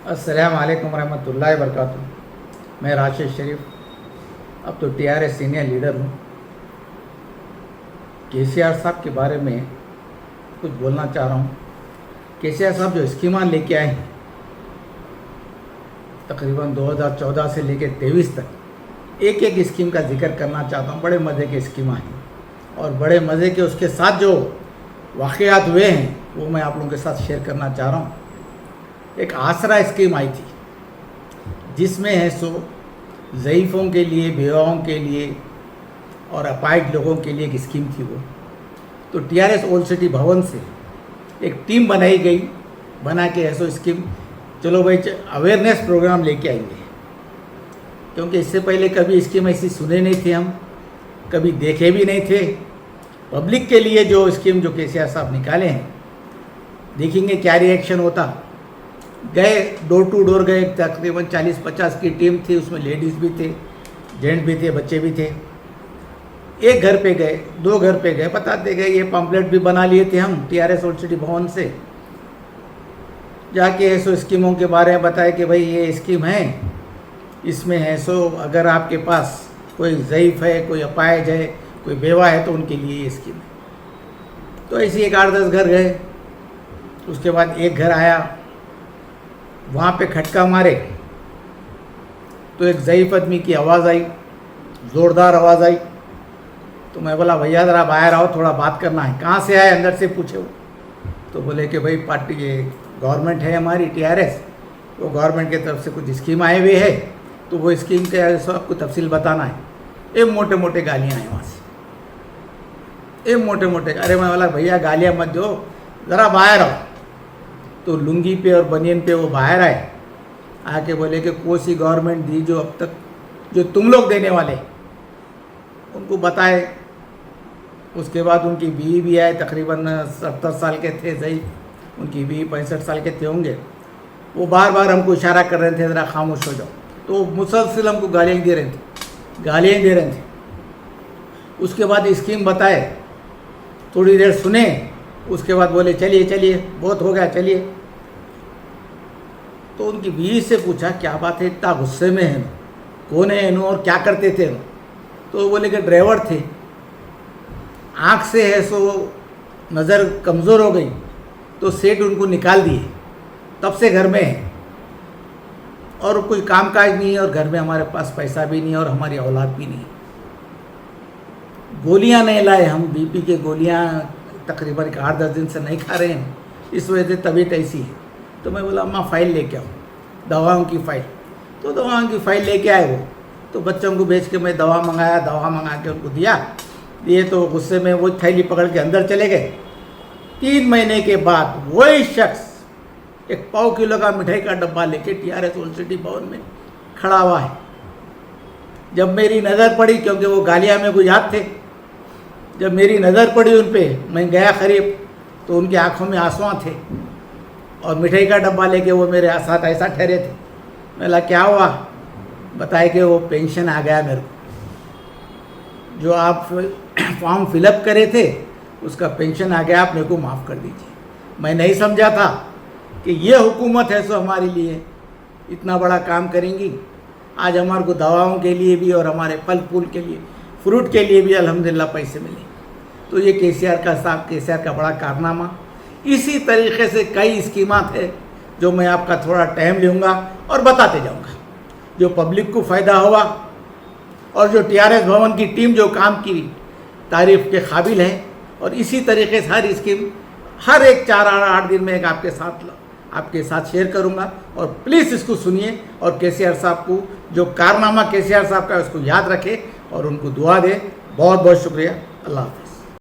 अस्सलाम वालेकुम रहमतुल्लाहि वबरकातुहू। मैं राशिद शरीफ, अब तो टीआरएस सीनियर लीडर हूँ। केसीआर साहब के बारे में कुछ बोलना चाह रहा हूँ। केसीआर साहब जो स्कीमां लेके आए हैं, तकरीबन 2014 से लेकर 23 तक एक एक स्कीम का जिक्र करना चाहता हूँ। बड़े मज़े की स्कीमां हैं और बड़े मज़े के उसके साथ जो वाक़यात हुए हैं वो मैं आप लोगों के साथ शेयर करना चाह रहा हूँ। एक आसरा स्कीम आई थी जिसमें है सो ज़ईफ़ों के लिए, बेवाओं के लिए और अपाहिज लोगों के लिए एक स्कीम थी वो। तो टीआरएस ओल्ड सिटी भवन से एक टीम बनाई गई, बना के ऐसो स्कीम चलो भाई अवेयरनेस प्रोग्राम लेके आएंगे, क्योंकि इससे पहले कभी स्कीम ऐसी सुने नहीं थे, हम कभी देखे भी नहीं थे। पब्लिक के लिए जो स्कीम जो केसीआर साहब निकाले हैं, देखेंगे क्या रिएक्शन होता। गए, डोर टू डोर गए, तकरीबन 40-50 की टीम थी, उसमें लेडीज़ भी थे, जेंट्स भी थे, बच्चे भी थे। एक घर पे गए, 2 घर पे गए, बताते गए। ये पम्पलेट भी बना लिए थे हम टीआरएस ओल्ड सिटी भवन से, जाके ऐसो स्कीमों के बारे में बताए कि भाई ये स्कीम है, इसमें है सो अगर आपके पास कोई ज़ईफ़ है, कोई अपाहिज है, कोई बेवा है तो उनके लिए ये स्कीम है। तो ऐसे 8-10 घर गए। उसके बाद एक घर आया, वहाँ पे खटका मारे तो एक ज़ईफ़ आदमी की आवाज़ आई, ज़ोरदार आवाज़ आई। तो मैं बोला भैया ज़रा बाहर आओ, थोड़ा बात करना है। कहाँ से आए, अंदर से पूछे वो। तो बोले कि भाई पार्टी ये गवर्नमेंट है हमारी टीआरएस, तो गवर्नमेंट की तरफ से कुछ स्कीम आए हुए है, तो वो स्कीम के सबको तफसील बताना है। ये मोटे मोटे गालियाँ आई वहाँ से, ये मोटे मोटे। अरे मैं बोला भैया गालियाँ मत दो, ज़रा बाहर आओ। तो लुंगी पे और बनियन पे वो बाहर आए, आके बोले कि कौन सी गवर्नमेंट दी जो अब तक जो तुम लोग देने वाले, उनको बताए। उसके बाद उनकी बीवी भी आए, तकरीबन 70 साल के थे ज़ईफ़, उनकी बीवी 65 साल के थे होंगे। वो बार बार हमको इशारा कर रहे थे ज़रा खामोश हो जाओ। तो मुसलसल हमको गालियाँ दे रहे थे, गालियाँ दे रहे थे। उसके बाद स्कीम बताए, थोड़ी देर सुने, उसके बाद बोले चलिए चलिए बहुत हो गया चलिए। तो उनकी बीवी से पूछा क्या बात है, इतना गुस्से में है, कौन है इन्हों और क्या करते थे। तो वो बोले कि ड्राइवर थे, आँख से है सो नज़र कमज़ोर हो गई, तो सेठ उनको निकाल दिए, तब से घर में है और कोई कामकाज नहीं है, और घर में हमारे पास पैसा भी नहीं है और हमारी औलाद भी नहीं है। गोलियां नहीं लाए हम, बीपी के गोलियां तकरीबन 8-10 दिन से नहीं खा रहे हैं, इस वजह से तबीयत ऐसी है। तो मैं बोला अम्मा फ़ाइल लेके आओ, दवाओं की फ़ाइल। तो दवाओं की फ़ाइल लेके आए वो। तो बच्चों को भेज के मैं दवा मंगाया, दवा मंगा के उनको दिए तो गुस्से में वो थैली पकड़ के अंदर चले गए। 3 महीने के बाद वही शख्स 1 पाव किलो का मिठाई का डब्बा लेके टीआरएस ओल्ड सिटी भवन में खड़ा हुआ है। जब मेरी नज़र पड़ी, क्योंकि वो गालियाँ मेरे को याद थे, जब मेरी नज़र पड़ी उन पे, मैं गया करीब तो उनकी आंखों में आंसू थे और मिठाई का डब्बा लेके वो मेरे साथ ऐसा ठहरे थे। मैं बोला क्या हुआ, बताए कि वो पेंशन आ गया मेरे को, जो आप फॉर्म फिलअप करे थे उसका पेंशन आ गया, आप मेरे को माफ़ कर दीजिए। मैं नहीं समझा था कि ये हुकूमत है सो हमारे लिए इतना बड़ा काम करेंगी। आज हमारे को दवाओं के लिए भी और हमारे फल फूल के लिए, फ्रूट के लिए भी अल्हम्दुलिल्लाह पैसे मिले। तो ये केसीआर का बड़ा कारनामा। इसी तरीके से कई स्कीमात है जो मैं आपका थोड़ा टाइम लूँगा और बताते जाऊँगा, जो पब्लिक को फ़ायदा होगा और जो टीआरएस भवन की टीम जो काम की तारीफ़ के काबिल है। और इसी तरीके से हर स्कीम हर एक 4-8 दिन में एक आपके साथ शेयर करूँगा। और प्लीज़ इसको सुनिए और केसीआर साहब को जो कारनामा केसीआर साहब का उसको याद रखें और उनको दुआ दें। बहुत बहुत शुक्रिया। अल्लाह हाफ़िज़।